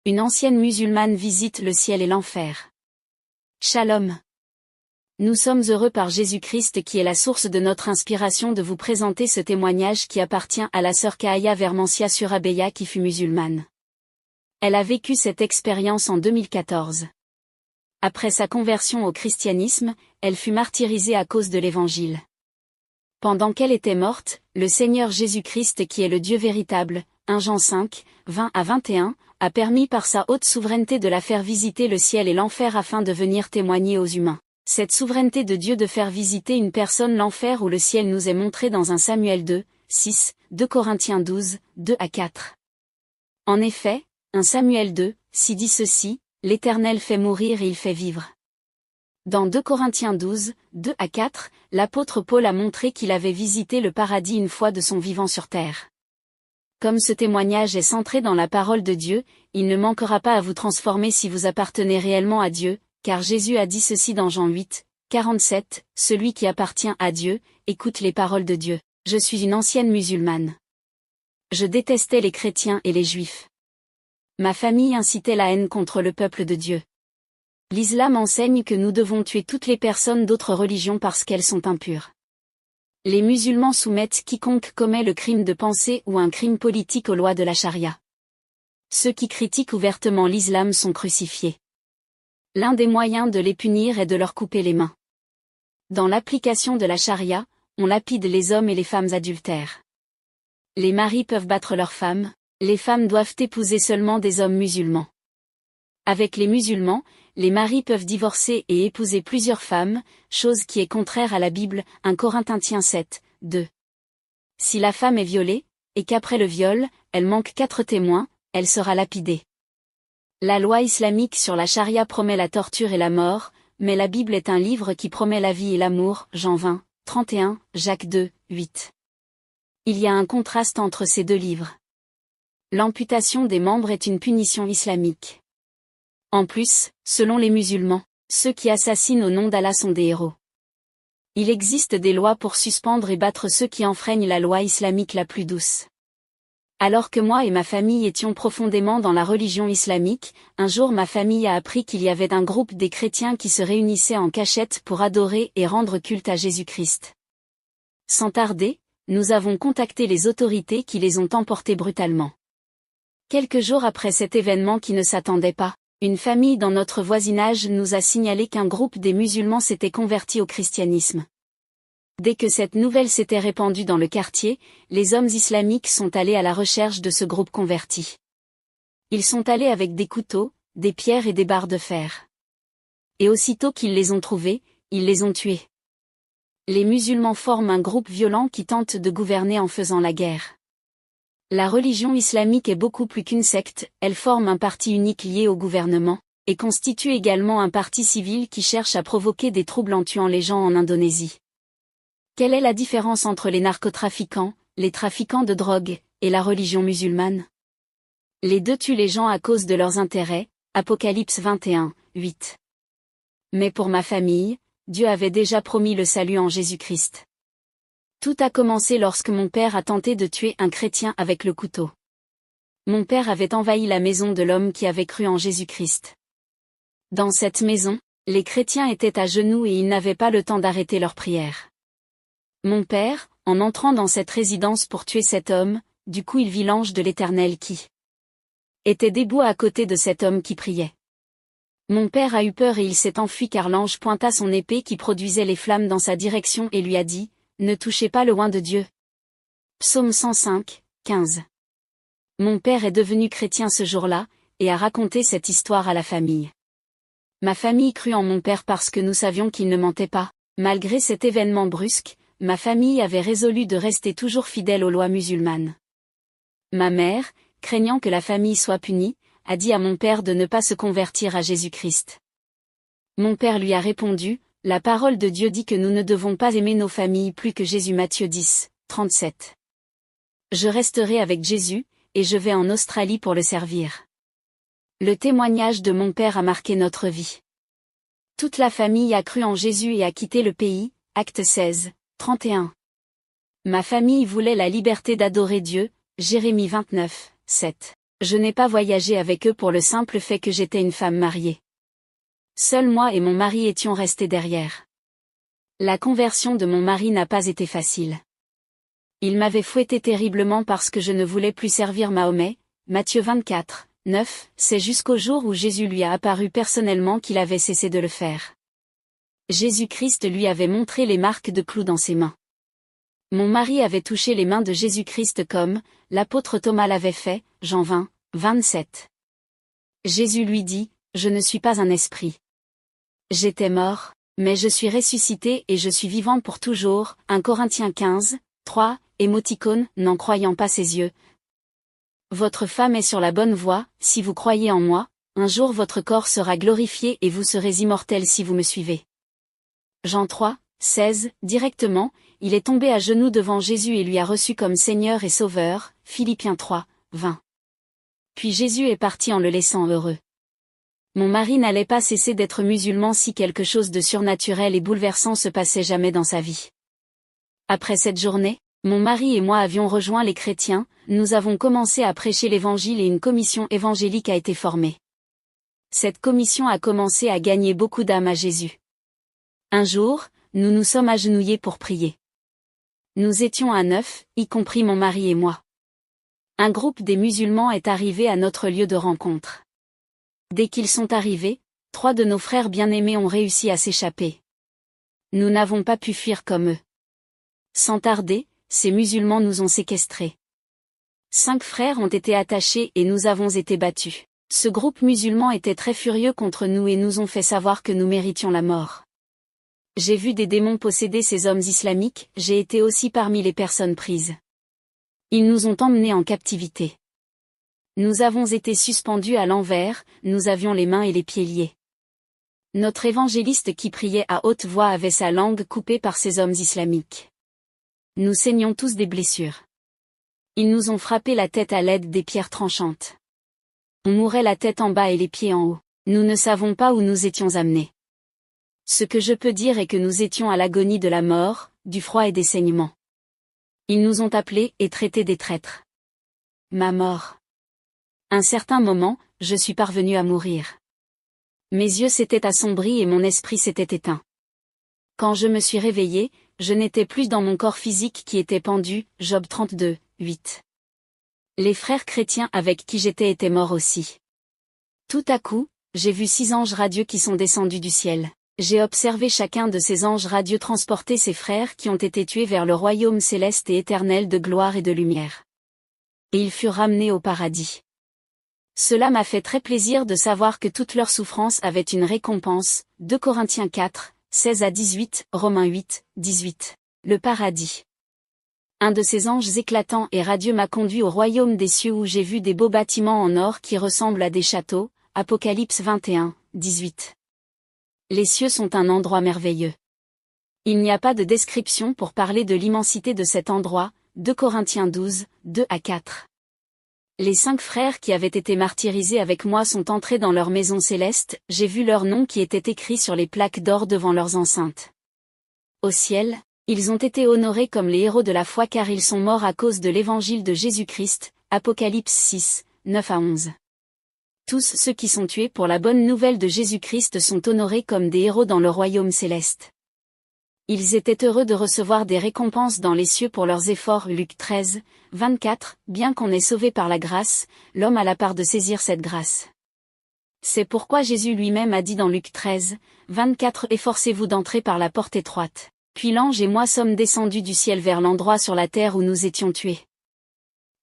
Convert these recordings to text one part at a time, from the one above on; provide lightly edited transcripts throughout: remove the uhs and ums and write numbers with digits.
Une ancienne musulmane visite le ciel et l'enfer. Shalom. Nous sommes heureux par Jésus-Christ qui est la source de notre inspiration de vous présenter ce témoignage qui appartient à la sœur Kahaya Vermancia Surabeya qui fut musulmane. Elle a vécu cette expérience en 2014. Après sa conversion au christianisme, elle fut martyrisée à cause de l'Évangile. Pendant qu'elle était morte, le Seigneur Jésus-Christ qui est le Dieu véritable, 1 Jean 5, 20-21, a permis par sa haute souveraineté de la faire visiter le ciel et l'enfer afin de venir témoigner aux humains. Cette souveraineté de Dieu de faire visiter une personne l'enfer ou le ciel nous est montrée dans 1 Samuel 2, 6, 2 Corinthiens 12, 2-4. En effet, 1 Samuel 2, 6 dit ceci, l'Éternel fait mourir et il fait vivre. Dans 2 Corinthiens 12, 2-4, l'apôtre Paul a montré qu'il avait visité le paradis une fois de son vivant sur terre. Comme ce témoignage est centré dans la parole de Dieu, il ne manquera pas à vous transformer si vous appartenez réellement à Dieu, car Jésus a dit ceci dans Jean 8, 47, celui qui appartient à Dieu, écoute les paroles de Dieu. Je suis une ancienne musulmane. Je détestais les chrétiens et les juifs. Ma famille incitait la haine contre le peuple de Dieu. L'islam enseigne que nous devons tuer toutes les personnes d'autres religions parce qu'elles sont impures. Les musulmans soumettent quiconque commet le crime de pensée ou un crime politique aux lois de la charia. Ceux qui critiquent ouvertement l'islam sont crucifiés. L'un des moyens de les punir est de leur couper les mains. Dans l'application de la charia, on lapide les hommes et les femmes adultères. Les maris peuvent battre leurs femmes, les femmes doivent épouser seulement des hommes musulmans. Avec les musulmans, les maris peuvent divorcer et épouser plusieurs femmes, chose qui est contraire à la Bible, 1 Corinthiens 7, 2. Si la femme est violée, et qu'après le viol, elle manque 4 témoins, elle sera lapidée. La loi islamique sur la charia promet la torture et la mort, mais la Bible est un livre qui promet la vie et l'amour, Jean 20, 31, Jacques 2, 8. Il y a un contraste entre ces deux livres. L'amputation des membres est une punition islamique. En plus, selon les musulmans, ceux qui assassinent au nom d'Allah sont des héros. Il existe des lois pour suspendre et battre ceux qui enfreignent la loi islamique la plus douce. Alors que moi et ma famille étions profondément dans la religion islamique, un jour ma famille a appris qu'il y avait un groupe des chrétiens qui se réunissaient en cachette pour adorer et rendre culte à Jésus-Christ. Sans tarder, nous avons contacté les autorités qui les ont emportés brutalement. Quelques jours après cet événement qui ne s'attendait pas, une famille dans notre voisinage nous a signalé qu'un groupe des musulmans s'était converti au christianisme. Dès que cette nouvelle s'était répandue dans le quartier, les hommes islamiques sont allés à la recherche de ce groupe converti. Ils sont allés avec des couteaux, des pierres et des barres de fer. Et aussitôt qu'ils les ont trouvés, ils les ont tués. Les musulmans forment un groupe violent qui tente de gouverner en faisant la guerre. La religion islamique est beaucoup plus qu'une secte, elle forme un parti unique lié au gouvernement, et constitue également un parti civil qui cherche à provoquer des troubles en tuant les gens en Indonésie. Quelle est la différence entre les narcotrafiquants, les trafiquants de drogue, et la religion musulmane? Les deux tuent les gens à cause de leurs intérêts, Apocalypse 21, 8. Mais pour ma famille, Dieu avait déjà promis le salut en Jésus-Christ. Tout a commencé lorsque mon père a tenté de tuer un chrétien avec le couteau. Mon père avait envahi la maison de l'homme qui avait cru en Jésus-Christ. Dans cette maison, les chrétiens étaient à genoux et ils n'avaient pas le temps d'arrêter leur prière. Mon père, en entrant dans cette résidence pour tuer cet homme, du coup il vit l'ange de l'Éternel qui était debout à côté de cet homme qui priait. Mon père a eu peur et il s'est enfui car l'ange pointa son épée qui produisait les flammes dans sa direction et lui a dit, ne touchez pas le oint de Dieu. Psaume 105, 15. Mon père est devenu chrétien ce jour-là, et a raconté cette histoire à la famille. Ma famille crut en mon père parce que nous savions qu'il ne mentait pas. Malgré cet événement brusque, ma famille avait résolu de rester toujours fidèle aux lois musulmanes. Ma mère, craignant que la famille soit punie, a dit à mon père de ne pas se convertir à Jésus-Christ. Mon père lui a répondu, la parole de Dieu dit que nous ne devons pas aimer nos familles plus que Jésus. Matthieu 10, 37. Je resterai avec Jésus, et je vais en Australie pour le servir. Le témoignage de mon père a marqué notre vie. Toute la famille a cru en Jésus et a quitté le pays, Acte 16, 31. Ma famille voulait la liberté d'adorer Dieu, Jérémie 29, 7. Je n'ai pas voyagé avec eux pour le simple fait que j'étais une femme mariée. Seul moi et mon mari étions restés derrière. La conversion de mon mari n'a pas été facile. Il m'avait fouetté terriblement parce que je ne voulais plus servir Mahomet, Matthieu 24, 9, c'est jusqu'au jour où Jésus lui a apparu personnellement qu'il avait cessé de le faire. Jésus-Christ lui avait montré les marques de clous dans ses mains. Mon mari avait touché les mains de Jésus-Christ comme l'apôtre Thomas l'avait fait, Jean 20, 27. Jésus lui dit, je ne suis pas un esprit. J'étais mort, mais je suis ressuscité et je suis vivant pour toujours, 1 Corinthiens 15, 3, émoticône, n'en croyant pas ses yeux. Votre femme est sur la bonne voie, si vous croyez en moi, un jour votre corps sera glorifié et vous serez immortel si vous me suivez. Jean 3, 16, directement, il est tombé à genoux devant Jésus et lui a reçu comme Seigneur et Sauveur, Philippiens 3, 20. Puis Jésus est parti en le laissant heureux. Mon mari n'allait pas cesser d'être musulman si quelque chose de surnaturel et bouleversant se passait jamais dans sa vie. Après cette journée, mon mari et moi avions rejoint les chrétiens, nous avons commencé à prêcher l'évangile et une commission évangélique a été formée. Cette commission a commencé à gagner beaucoup d'âmes à Jésus. Un jour, nous nous sommes agenouillés pour prier. Nous étions à 9, y compris mon mari et moi. Un groupe des musulmans est arrivé à notre lieu de rencontre. Dès qu'ils sont arrivés, 3 de nos frères bien-aimés ont réussi à s'échapper. Nous n'avons pas pu fuir comme eux. Sans tarder, ces musulmans nous ont séquestrés. 5 frères ont été attachés et nous avons été battus. Ce groupe musulman était très furieux contre nous et nous ont fait savoir que nous méritions la mort. J'ai vu des démons posséder ces hommes islamiques, j'ai été aussi parmi les personnes prises. Ils nous ont emmenés en captivité. Nous avons été suspendus à l'envers, nous avions les mains et les pieds liés. Notre évangéliste qui priait à haute voix avait sa langue coupée par ces hommes islamiques. Nous saignions tous des blessures. Ils nous ont frappé la tête à l'aide des pierres tranchantes. On mourait la tête en bas et les pieds en haut. Nous ne savons pas où nous étions amenés. Ce que je peux dire est que nous étions à l'agonie de la mort, du froid et des saignements. Ils nous ont appelés et traités des traîtres. Ma mort. Un certain moment, je suis parvenu à mourir. Mes yeux s'étaient assombris et mon esprit s'était éteint. Quand je me suis réveillé, je n'étais plus dans mon corps physique qui était pendu, Job 32, 8. Les frères chrétiens avec qui j'étais étaient morts aussi. Tout à coup, j'ai vu 6 anges radieux qui sont descendus du ciel. J'ai observé chacun de ces anges radieux transporter ses frères qui ont été tués vers le royaume céleste et éternel de gloire et de lumière. Et ils furent ramenés au paradis. Cela m'a fait très plaisir de savoir que toute leur souffrance avait une récompense, 2 Corinthiens 4, 16 à 18, Romains 8, 18. Le paradis. Un de ces anges éclatants et radieux m'a conduit au royaume des cieux où j'ai vu des beaux bâtiments en or qui ressemblent à des châteaux, Apocalypse 21, 18. Les cieux sont un endroit merveilleux. Il n'y a pas de description pour parler de l'immensité de cet endroit, 2 Corinthiens 12, 2 à 4. Les 5 frères qui avaient été martyrisés avec moi sont entrés dans leur maison céleste, j'ai vu leurs noms qui étaient écrits sur les plaques d'or devant leurs enceintes. Au ciel, ils ont été honorés comme les héros de la foi car ils sont morts à cause de l'évangile de Jésus-Christ, Apocalypse 6, 9 à 11. Tous ceux qui sont tués pour la bonne nouvelle de Jésus-Christ sont honorés comme des héros dans le royaume céleste. Ils étaient heureux de recevoir des récompenses dans les cieux pour leurs efforts. Luc 13, 24, bien qu'on est sauvé par la grâce, l'homme a la part de saisir cette grâce. C'est pourquoi Jésus lui-même a dit dans Luc 13, 24 « Efforcez-vous d'entrer par la porte étroite ». Puis l'ange et moi sommes descendus du ciel vers l'endroit sur la terre où nous étions tués.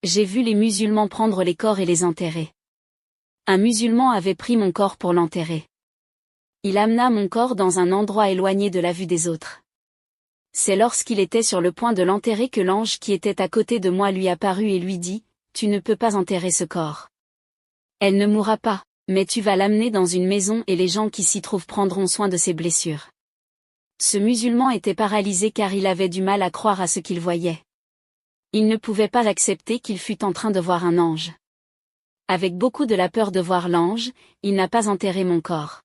J'ai vu les musulmans prendre les corps et les enterrer. Un musulman avait pris mon corps pour l'enterrer. Il amena mon corps dans un endroit éloigné de la vue des autres. C'est lorsqu'il était sur le point de l'enterrer que l'ange qui était à côté de moi lui apparut et lui dit, « Tu ne peux pas enterrer ce corps. Elle ne mourra pas, mais tu vas l'amener dans une maison et les gens qui s'y trouvent prendront soin de ses blessures. » Ce musulman était paralysé car il avait du mal à croire à ce qu'il voyait. Il ne pouvait pas accepter qu'il fût en train de voir un ange. Avec beaucoup de la peur de voir l'ange, il n'a pas enterré mon corps.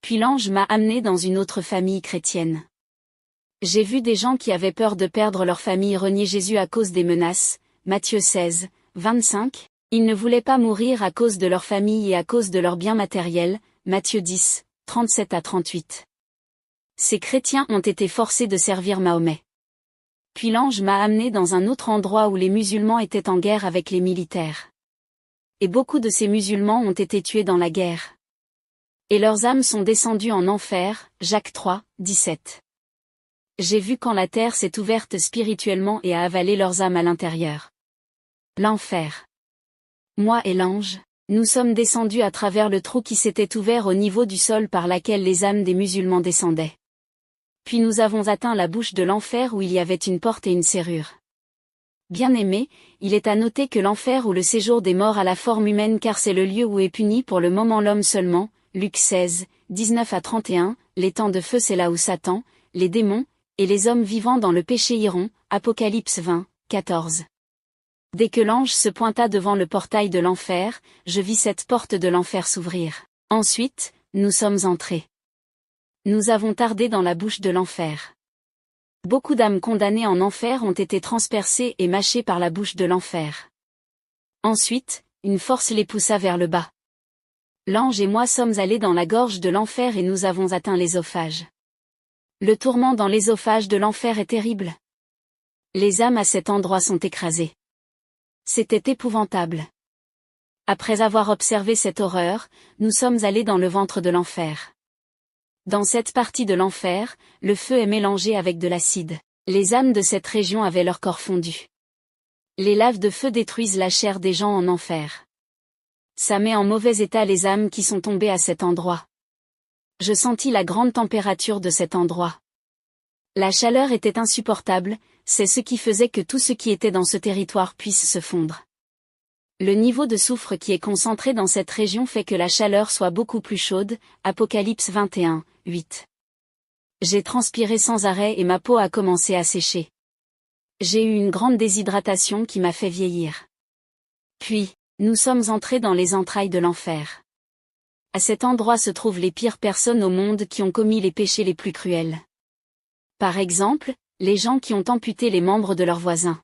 Puis l'ange m'a amené dans une autre famille chrétienne. J'ai vu des gens qui avaient peur de perdre leur famille renier Jésus à cause des menaces, Matthieu 16, 25, Ils ne voulaient pas mourir à cause de leur famille et à cause de leurs biens matériels, Matthieu 10, 37 à 38. Ces chrétiens ont été forcés de servir Mahomet. Puis l'ange m'a amené dans un autre endroit où les musulmans étaient en guerre avec les militaires. Et beaucoup de ces musulmans ont été tués dans la guerre. Et leurs âmes sont descendues en enfer, Jacques 3, 17. J'ai vu quand la terre s'est ouverte spirituellement et a avalé leurs âmes à l'intérieur. L'enfer. Moi et l'ange, nous sommes descendus à travers le trou qui s'était ouvert au niveau du sol par laquelle les âmes des musulmans descendaient. Puis nous avons atteint la bouche de l'enfer où il y avait une porte et une serrure. Bien-aimés, il est à noter que l'enfer ou le séjour des morts a la forme humaine car c'est le lieu où est puni pour le moment l'homme seulement, Luc 16, 19 à 31, les temps de feu c'est là où Satan, les démons, et les hommes vivant dans le péché iront, Apocalypse 20, 14. Dès que l'ange se pointa devant le portail de l'enfer, je vis cette porte de l'enfer s'ouvrir. Ensuite, nous sommes entrés. Nous avons tardé dans la bouche de l'enfer. Beaucoup d'âmes condamnées en enfer ont été transpercées et mâchées par la bouche de l'enfer. Ensuite, une force les poussa vers le bas. L'ange et moi sommes allés dans la gorge de l'enfer et nous avons atteint l'ésophage. Le tourment dans l'ésophage de l'enfer est terrible. Les âmes à cet endroit sont écrasées. C'était épouvantable. Après avoir observé cette horreur, nous sommes allés dans le ventre de l'enfer. Dans cette partie de l'enfer, le feu est mélangé avec de l'acide. Les âmes de cette région avaient leur corps fondu. Les laves de feu détruisent la chair des gens en enfer. Ça met en mauvais état les âmes qui sont tombées à cet endroit. Je sentis la grande température de cet endroit. La chaleur était insupportable, c'est ce qui faisait que tout ce qui était dans ce territoire puisse se fondre. Le niveau de soufre qui est concentré dans cette région fait que la chaleur soit beaucoup plus chaude, Apocalypse 21, 8. J'ai transpiré sans arrêt et ma peau a commencé à sécher. J'ai eu une grande déshydratation qui m'a fait vieillir. Puis, nous sommes entrés dans les entrailles de l'enfer. À cet endroit se trouvent les pires personnes au monde qui ont commis les péchés les plus cruels. Par exemple, les gens qui ont amputé les membres de leurs voisins.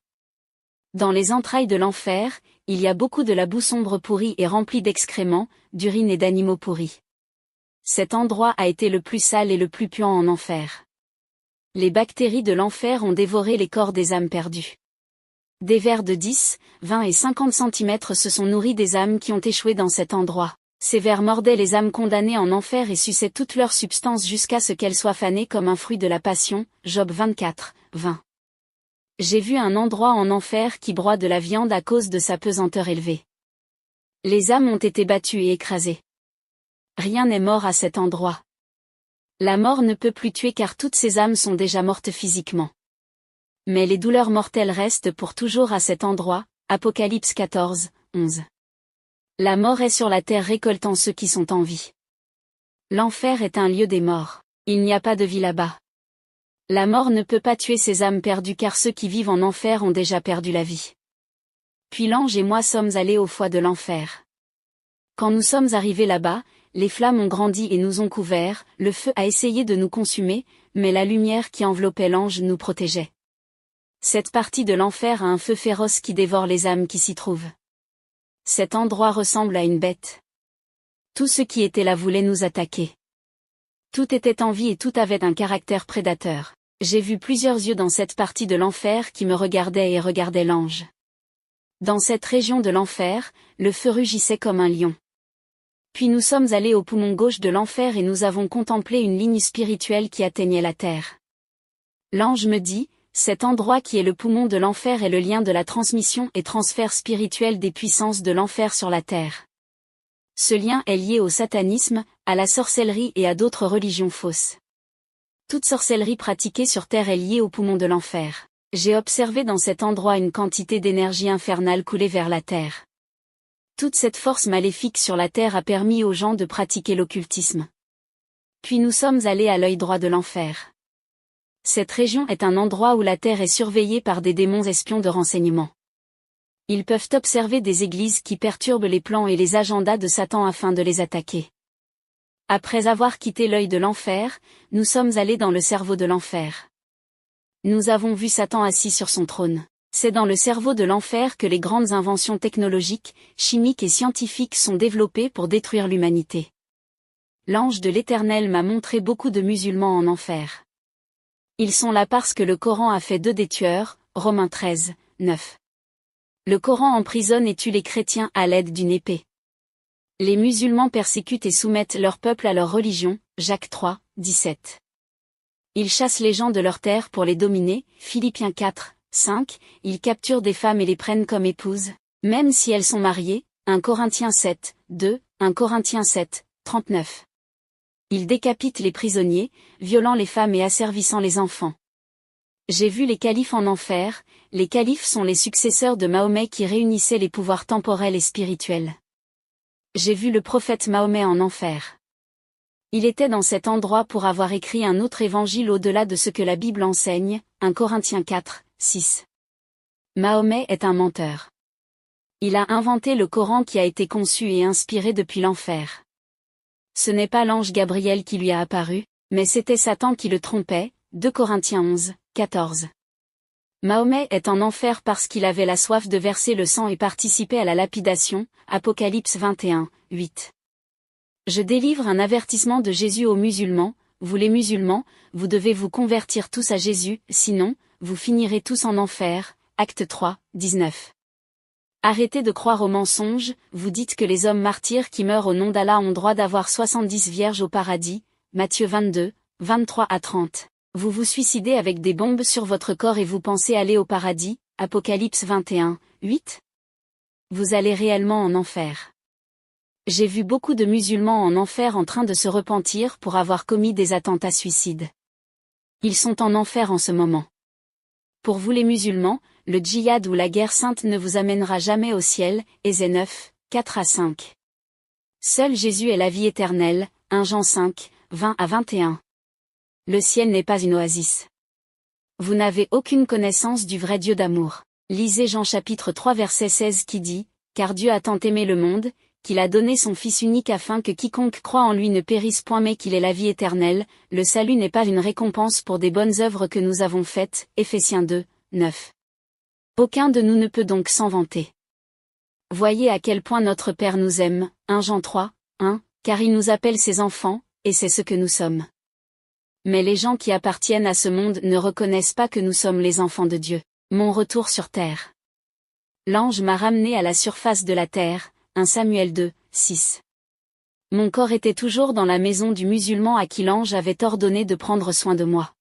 Dans les entrailles de l'enfer, il y a beaucoup de la boue sombre pourrie et remplie d'excréments, d'urine et d'animaux pourris. Cet endroit a été le plus sale et le plus puant en enfer. Les bactéries de l'enfer ont dévoré les corps des âmes perdues. Des vers de 10, 20 et 50 cm se sont nourris des âmes qui ont échoué dans cet endroit. Ces vers mordaient les âmes condamnées en enfer et suçaient toute leur substance jusqu'à ce qu'elles soient fanées comme un fruit de la passion, Job 24, 20. J'ai vu un endroit en enfer qui broie de la viande à cause de sa pesanteur élevée. Les âmes ont été battues et écrasées. Rien n'est mort à cet endroit. La mort ne peut plus tuer car toutes ces âmes sont déjà mortes physiquement. Mais les douleurs mortelles restent pour toujours à cet endroit, Apocalypse 14, 11. La mort est sur la terre récoltant ceux qui sont en vie. L'enfer est un lieu des morts. Il n'y a pas de vie là-bas. La mort ne peut pas tuer ces âmes perdues car ceux qui vivent en enfer ont déjà perdu la vie. Puis l'ange et moi sommes allés au foie de l'enfer. Quand nous sommes arrivés là-bas, les flammes ont grandi et nous ont couverts, le feu a essayé de nous consumer, mais la lumière qui enveloppait l'ange nous protégeait. Cette partie de l'enfer a un feu féroce qui dévore les âmes qui s'y trouvent. Cet endroit ressemble à une bête. Tout ce qui était là voulait nous attaquer. Tout était en vie et tout avait un caractère prédateur. J'ai vu plusieurs yeux dans cette partie de l'enfer qui me regardaient et regardaient l'ange. Dans cette région de l'enfer, le feu rugissait comme un lion. Puis nous sommes allés au poumon gauche de l'enfer et nous avons contemplé une ligne spirituelle qui atteignait la terre. L'ange me dit, cet endroit qui est le poumon de l'enfer est le lien de la transmission et transfert spirituel des puissances de l'enfer sur la terre. Ce lien est lié au satanisme, à la sorcellerie et à d'autres religions fausses. Toute sorcellerie pratiquée sur terre est liée au poumon de l'enfer. J'ai observé dans cet endroit une quantité d'énergie infernale couler vers la terre. Toute cette force maléfique sur la terre a permis aux gens de pratiquer l'occultisme. Puis nous sommes allés à l'œil droit de l'enfer. Cette région est un endroit où la terre est surveillée par des démons espions de renseignement. Ils peuvent observer des églises qui perturbent les plans et les agendas de Satan afin de les attaquer. Après avoir quitté l'œil de l'enfer, nous sommes allés dans le cerveau de l'enfer. Nous avons vu Satan assis sur son trône. C'est dans le cerveau de l'enfer que les grandes inventions technologiques, chimiques et scientifiques sont développées pour détruire l'humanité. L'ange de l'Éternel m'a montré beaucoup de musulmans en enfer. Ils sont là parce que le Coran a fait d'eux des tueurs, Romains 13, 9. Le Coran emprisonne et tue les chrétiens à l'aide d'une épée. Les musulmans persécutent et soumettent leur peuple à leur religion, Jacques 3, 17. Ils chassent les gens de leur terre pour les dominer, Philippiens 4, 5, ils capturent des femmes et les prennent comme épouses, même si elles sont mariées, 1 Corinthiens 7, 2, 1 Corinthiens 7, 39. Ils décapitent les prisonniers, violant les femmes et asservissant les enfants. J'ai vu les califes en enfer. Les califes sont les successeurs de Mahomet qui réunissaient les pouvoirs temporels et spirituels. J'ai vu le prophète Mahomet en enfer. Il était dans cet endroit pour avoir écrit un autre évangile au-delà de ce que la Bible enseigne, 1 Corinthiens 4, 6. Mahomet est un menteur. Il a inventé le Coran qui a été conçu et inspiré depuis l'enfer. Ce n'est pas l'ange Gabriel qui lui a apparu, mais c'était Satan qui le trompait, 2 Corinthiens 11, 14. Mahomet est en enfer parce qu'il avait la soif de verser le sang et participer à la lapidation, Apocalypse 21, 8. Je délivre un avertissement de Jésus aux musulmans, vous les musulmans, vous devez vous convertir tous à Jésus, sinon, vous finirez tous en enfer, Acte 3, 19. Arrêtez de croire aux mensonges, vous dites que les hommes martyrs qui meurent au nom d'Allah ont droit d'avoir 70 vierges au paradis, Matthieu 22, 23 à 30. Vous vous suicidez avec des bombes sur votre corps et vous pensez aller au paradis, Apocalypse 21, 8. Vous allez réellement en enfer. J'ai vu beaucoup de musulmans en enfer en train de se repentir pour avoir commis des attentats suicides. Ils sont en enfer en ce moment. Pour vous les musulmans, le djihad ou la guerre sainte ne vous amènera jamais au ciel, Ésée 9, 4 à 5. Seul Jésus est la vie éternelle, 1 Jean 5, 20 à 21. Le ciel n'est pas une oasis. Vous n'avez aucune connaissance du vrai Dieu d'amour. Lisez Jean chapitre 3 verset 16 qui dit, « Car Dieu a tant aimé le monde, qu'il a donné son Fils unique afin que quiconque croit en lui ne périsse point mais qu'il ait la vie éternelle. Le salut n'est pas une récompense pour des bonnes œuvres que nous avons faites. » Éphésiens 2, 9. Aucun de nous ne peut donc s'en vanter. Voyez à quel point notre Père nous aime, 1 Jean 3, 1, car il nous appelle ses enfants, et c'est ce que nous sommes. Mais les gens qui appartiennent à ce monde ne reconnaissent pas que nous sommes les enfants de Dieu. Mon retour sur terre. L'ange m'a ramené à la surface de la terre, 1 Samuel 2, 6. Mon corps était toujours dans la maison du musulman à qui l'ange avait ordonné de prendre soin de moi.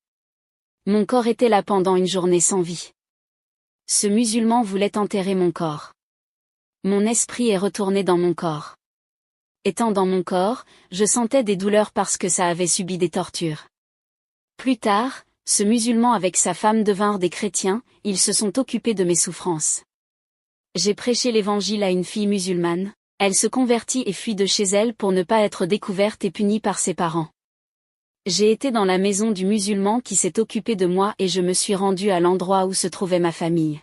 Mon corps était là pendant une journée sans vie. Ce musulman voulait enterrer mon corps. Mon esprit est retourné dans mon corps. Étant dans mon corps, je sentais des douleurs parce que ça avait subi des tortures. Plus tard, ce musulman avec sa femme devinrent des chrétiens, ils se sont occupés de mes souffrances. J'ai prêché l'évangile à une fille musulmane, elle se convertit et fuit de chez elle pour ne pas être découverte et punie par ses parents. J'ai été dans la maison du musulman qui s'est occupé de moi et je me suis rendu à l'endroit où se trouvait ma famille.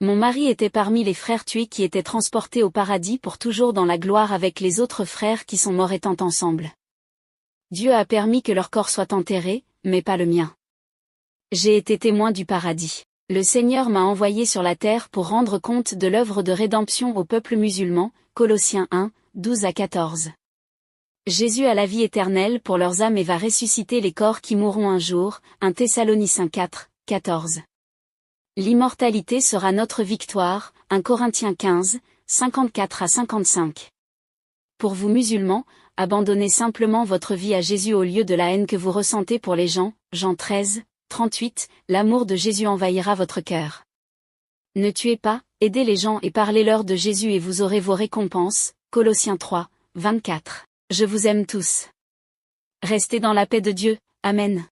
Mon mari était parmi les frères tués qui étaient transportés au paradis pour toujours dans la gloire avec les autres frères qui sont morts étant ensemble. Dieu a permis que leur corps soit enterré, mais pas le mien. J'ai été témoin du paradis. Le Seigneur m'a envoyé sur la terre pour rendre compte de l'œuvre de rédemption au peuple musulman, Colossiens 1, 12 à 14. Jésus a la vie éternelle pour leurs âmes et va ressusciter les corps qui mourront un jour, 1 Thessaloniciens 4, 14. L'immortalité sera notre victoire, 1 Corinthiens 15, 54 à 55. Pour vous musulmans, abandonnez simplement votre vie à Jésus au lieu de la haine que vous ressentez pour les gens, Jean 13, 38, l'amour de Jésus envahira votre cœur. Ne tuez pas, aidez les gens et parlez-leur de Jésus et vous aurez vos récompenses, Colossiens 3, 24. Je vous aime tous. Restez dans la paix de Dieu, Amen.